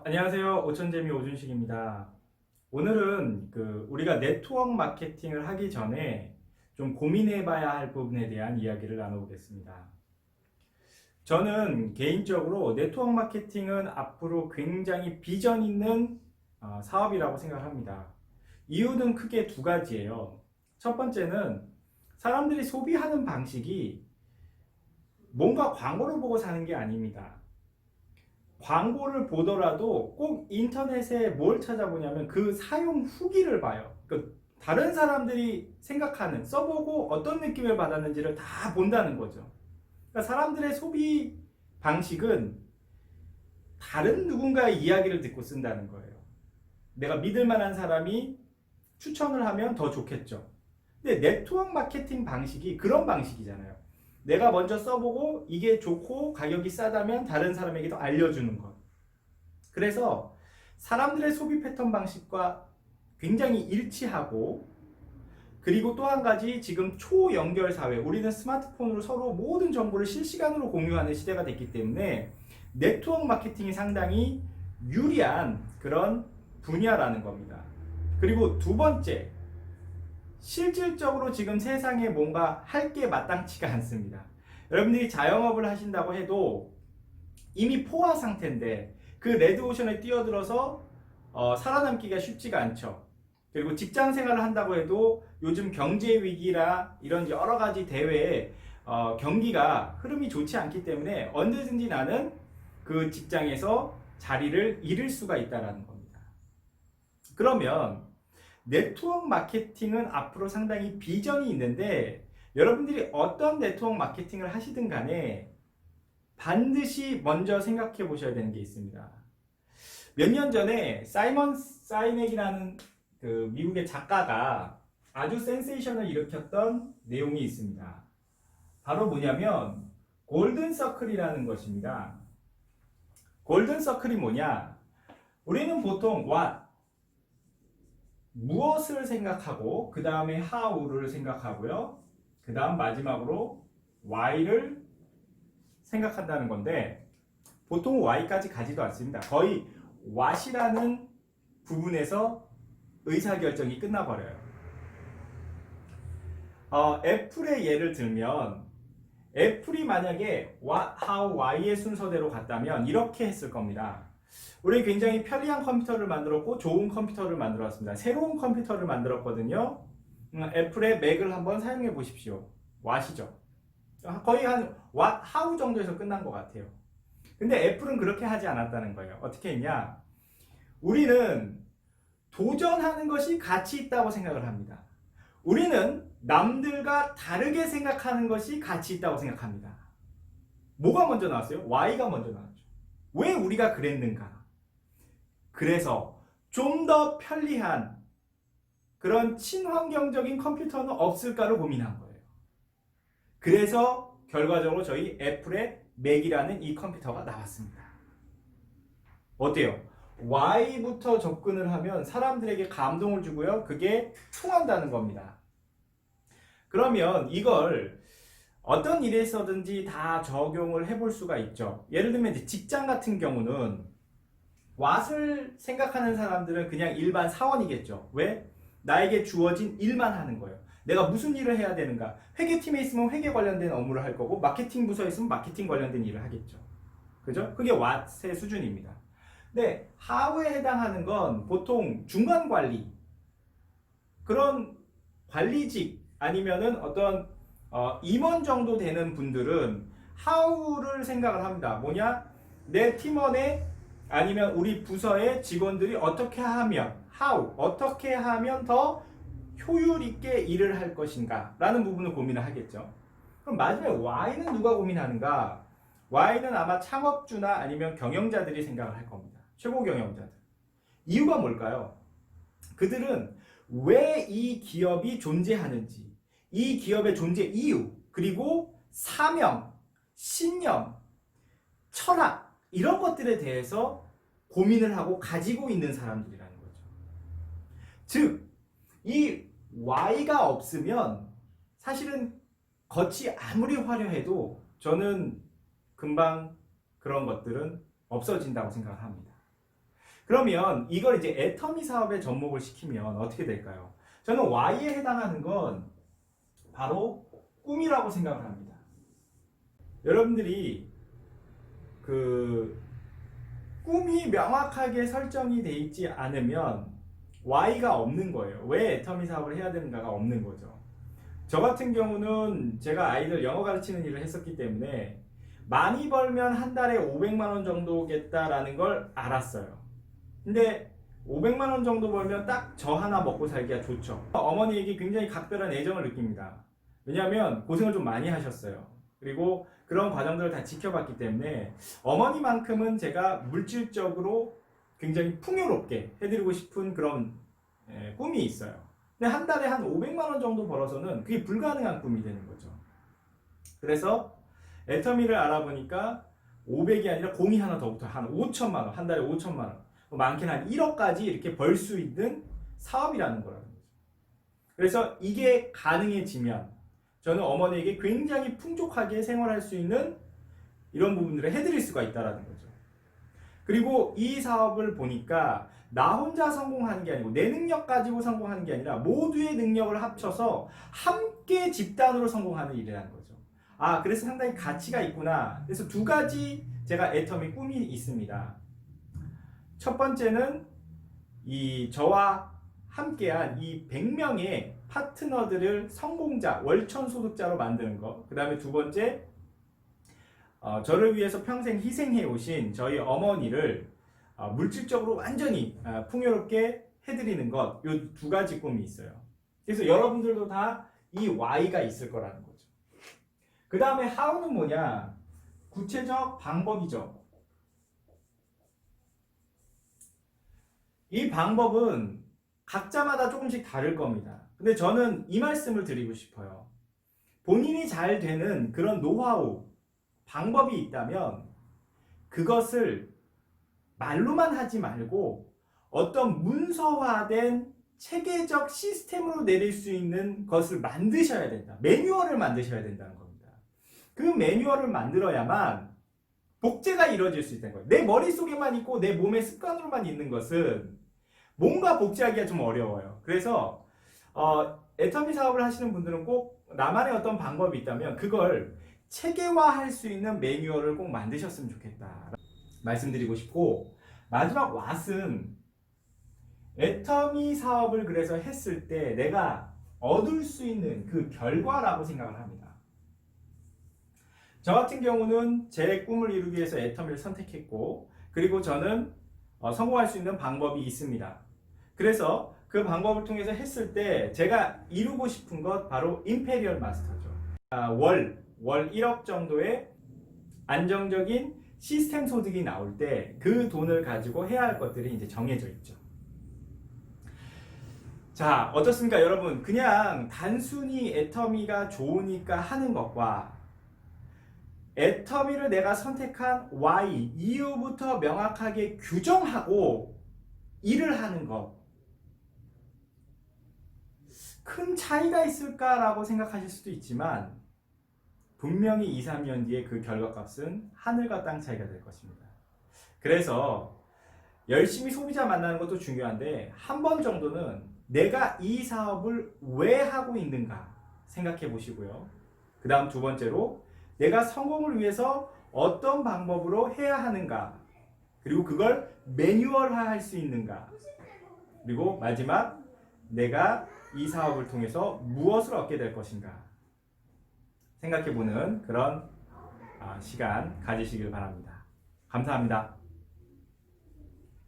안녕하세요. 오천재미 오준식입니다. 오늘은 우리가 네트워크 마케팅을 하기 전에 좀 고민해 봐야 할 부분에 대한 이야기를 나눠보겠습니다. 저는 개인적으로 네트워크 마케팅은 앞으로 굉장히 비전 있는 사업이라고 생각합니다. 이유는 크게 두 가지예요. 첫 번째는 사람들이 소비하는 방식이 뭔가 광고를 보고 사는 게 아닙니다. 광고를 보더라도 꼭 인터넷에 뭘 찾아보냐면 그 사용 후기를 봐요. 다른 사람들이 생각하는, 써보고 어떤 느낌을 받았는지를 다 본다는 거죠. 그러니까 사람들의 소비 방식은 다른 누군가의 이야기를 듣고 쓴다는 거예요. 내가 믿을 만한 사람이 추천을 하면 더 좋겠죠. 근데 네트워크 마케팅 방식이 그런 방식이잖아요. 내가 먼저 써보고 이게 좋고 가격이 싸다면 다른 사람에게도 알려주는 것. 그래서 사람들의 소비 패턴 방식과 굉장히 일치하고, 그리고 또 한 가지, 지금 초연결 사회, 우리는 스마트폰으로 서로 모든 정보를 실시간으로 공유하는 시대가 됐기 때문에 네트워크 마케팅이 상당히 유리한 그런 분야라는 겁니다. 그리고 두 번째, 실질적으로 지금 세상에 뭔가 할 게 마땅치가 않습니다. 여러분들이 자영업을 하신다고 해도 이미 포화 상태인데 그 레드오션에 뛰어들어서 살아남기가 쉽지가 않죠. 그리고 직장 생활을 한다고 해도 요즘 경제 위기라 이런 여러 가지 대외에 경기가 흐름이 좋지 않기 때문에 언제든지 나는 그 직장에서 자리를 잃을 수가 있다는 겁니다. 그러면 네트워크 마케팅은 앞으로 상당히 비전이 있는데, 여러분들이 어떤 네트워크 마케팅을 하시든 간에 반드시 먼저 생각해 보셔야 되는 게 있습니다. 몇 년 전에 사이먼 사이넥이라는 그 미국의 작가가 아주 센세이션을 일으켰던 내용이 있습니다. 바로 뭐냐면 골든 서클이라는 것입니다. 골든 서클이 뭐냐? 우리는 보통 무엇을 생각하고 그 다음에 how를 생각하고요. 그 다음 마지막으로 why를 생각한다는 건데, 보통 why까지 가지도 않습니다. 거의 what이라는 부분에서 의사결정이 끝나버려요. 애플의 예를 들면 애플이 만약에 what, how, why의 순서대로 갔다면 이렇게 했을 겁니다. 우리 굉장히 편리한 컴퓨터를 만들었고 좋은 컴퓨터를 만들었습니다. 새로운 컴퓨터를 만들었거든요. 애플의 맥을 한번 사용해 보십시오. what이죠. 거의 한 what, how 정도에서 끝난 것 같아요. 근데 애플은 그렇게 하지 않았다는 거예요. 어떻게 했냐? 우리는 도전하는 것이 가치 있다고 생각을 합니다. 우리는 남들과 다르게 생각하는 것이 가치 있다고 생각합니다. 뭐가 먼저 나왔어요? Y가 먼저 나왔죠. 왜 우리가 그랬는가? 그래서 좀 더 편리한 그런 친환경적인 컴퓨터는 없을까를 고민한 거예요. 그래서 결과적으로 저희 애플의 맥이라는 이 컴퓨터가 나왔습니다. 어때요? Y부터 접근을 하면 사람들에게 감동을 주고요. 그게 통한다는 겁니다. 그러면 이걸 어떤 일에서든지 다 적용을 해볼 수가 있죠. 예를 들면 이제 직장 같은 경우는 what을 생각하는 사람들은 그냥 일반 사원이겠죠. 왜? 나에게 주어진 일만 하는 거예요. 내가 무슨 일을 해야 되는가? 회계팀에 있으면 회계 관련된 업무를 할 거고, 마케팅 부서에 있으면 마케팅 관련된 일을 하겠죠. 그죠? 그게 what의 수준입니다. 근데 how에 해당하는 건 보통 중간 관리, 그런 관리직 아니면은 어떤 임원 정도 되는 분들은 how를 생각을 합니다. 뭐냐? 내 팀원의 아니면 우리 부서의 직원들이 어떻게 하면, how, 어떻게 하면 더 효율 있게 일을 할 것인가 라는 부분을 고민을 하겠죠. 그럼 마지막에 why는 누가 고민하는가? why는 아마 창업주나 아니면 경영자들이 생각을 할 겁니다. 최고 경영자들. 이유가 뭘까요? 그들은 왜 이 기업이 존재하는지, 이 기업의 존재 이유, 그리고 사명, 신념, 철학, 이런 것들에 대해서 고민을 하고 가지고 있는 사람들이라는 거죠. 즉, 이 Y가 없으면 사실은 겉이 아무리 화려해도 저는 금방 그런 것들은 없어진다고 생각을 합니다. 그러면 이걸 이제 애터미 사업에 접목을 시키면 어떻게 될까요? 저는 Y에 해당하는 건 바로 꿈이라고 생각을 합니다. 여러분들이 그 꿈이 명확하게 설정이 돼 있지 않으면 Y가 없는 거예요. 왜 애터미 사업을 해야 되는가가 없는 거죠. 저 같은 경우는 제가 아이들 영어 가르치는 일을 했었기 때문에 많이 벌면 한 달에 500만 원 정도겠다라는 걸 알았어요. 근데 500만 원 정도 벌면 딱 저 하나 먹고 살기가 좋죠. 어머니에게 굉장히 각별한 애정을 느낍니다. 왜냐하면 고생을 좀 많이 하셨어요. 그리고 그런 과정들을 다 지켜봤기 때문에 어머니만큼은 제가 물질적으로 굉장히 풍요롭게 해드리고 싶은 그런 꿈이 있어요. 근데 한 달에 한 500만 원 정도 벌어서는 그게 불가능한 꿈이 되는 거죠. 그래서 애터미를 알아보니까 500이 아니라 공이 하나 더 붙어요. 한 5천만 원, 한 달에 5천만 원. 많게는 한 1억까지 이렇게 벌 수 있는 사업이라는 거라는 거죠. 그래서 이게 가능해지면 저는 어머니에게 굉장히 풍족하게 생활할 수 있는 이런 부분들을 해드릴 수가 있다는 거죠. 그리고 이 사업을 보니까 나 혼자 성공하는 게 아니고 내 능력 가지고 성공하는 게 아니라 모두의 능력을 합쳐서 함께 집단으로 성공하는 일이라는 거죠. 아, 그래서 상당히 가치가 있구나. 그래서 두 가지 제가 애터미 꿈이 있습니다. 첫 번째는 이 저와 함께한 이 100명의 파트너들을 성공자, 월천소득자로 만드는 것. 그 다음에 두 번째, 저를 위해서 평생 희생해 오신 저희 어머니를 물질적으로 완전히 풍요롭게 해드리는 것. 이 두 가지 꿈이 있어요. 그래서 여러분들도 다 이 Y가 있을 거라는 거죠. 그 다음에 How는 뭐냐? 구체적 방법이죠. 이 방법은 각자마다 조금씩 다를 겁니다. 근데 저는 이 말씀을 드리고 싶어요. 본인이 잘 되는 그런 노하우, 방법이 있다면 그것을 말로만 하지 말고 어떤 문서화된 체계적 시스템으로 내릴 수 있는 것을 만드셔야 된다. 매뉴얼을 만드셔야 된다는 겁니다. 그 매뉴얼을 만들어야만 복제가 이루어질 수 있다는 거예요. 내 머릿속에만 있고 내 몸의 습관으로만 있는 것은 뭔가 복제하기가 좀 어려워요. 그래서 애터미 사업을 하시는 분들은 꼭 나만의 어떤 방법이 있다면 그걸 체계화할 수 있는 매뉴얼을 꼭 만드셨으면 좋겠다 말씀드리고 싶고, 마지막 왓은 애터미 사업을 그래서 했을 때 내가 얻을 수 있는 그 결과라고 생각을 합니다. 저 같은 경우는 제 꿈을 이루기 위해서 애터미를 선택했고, 그리고 저는 성공할 수 있는 방법이 있습니다. 그래서 그 방법을 통해서 했을 때 제가 이루고 싶은 것 바로 임페리얼 마스터죠. 월 1억 정도의 안정적인 시스템 소득이 나올 때 그 돈을 가지고 해야 할 것들이 이제 정해져 있죠. 자, 어떻습니까, 여러분? 그냥 단순히 애터미가 좋으니까 하는 것과 애터미를 내가 선택한 Y, 이유부터 명확하게 규정하고 일을 하는 것, 큰 차이가 있을까라고 생각하실 수도 있지만 분명히 2, 3년 뒤에 그 결과값은 하늘과 땅 차이가 될 것입니다. 그래서 열심히 소비자 만나는 것도 중요한데 한 번 정도는 내가 이 사업을 왜 하고 있는가 생각해 보시고요. 그 다음 두 번째로 내가 성공을 위해서 어떤 방법으로 해야 하는가, 그리고 그걸 매뉴얼화할 수 있는가, 그리고 마지막 내가 이 사업을 통해서 무엇을 얻게 될 것인가 생각해보는 그런 시간 가지시길 바랍니다. 감사합니다.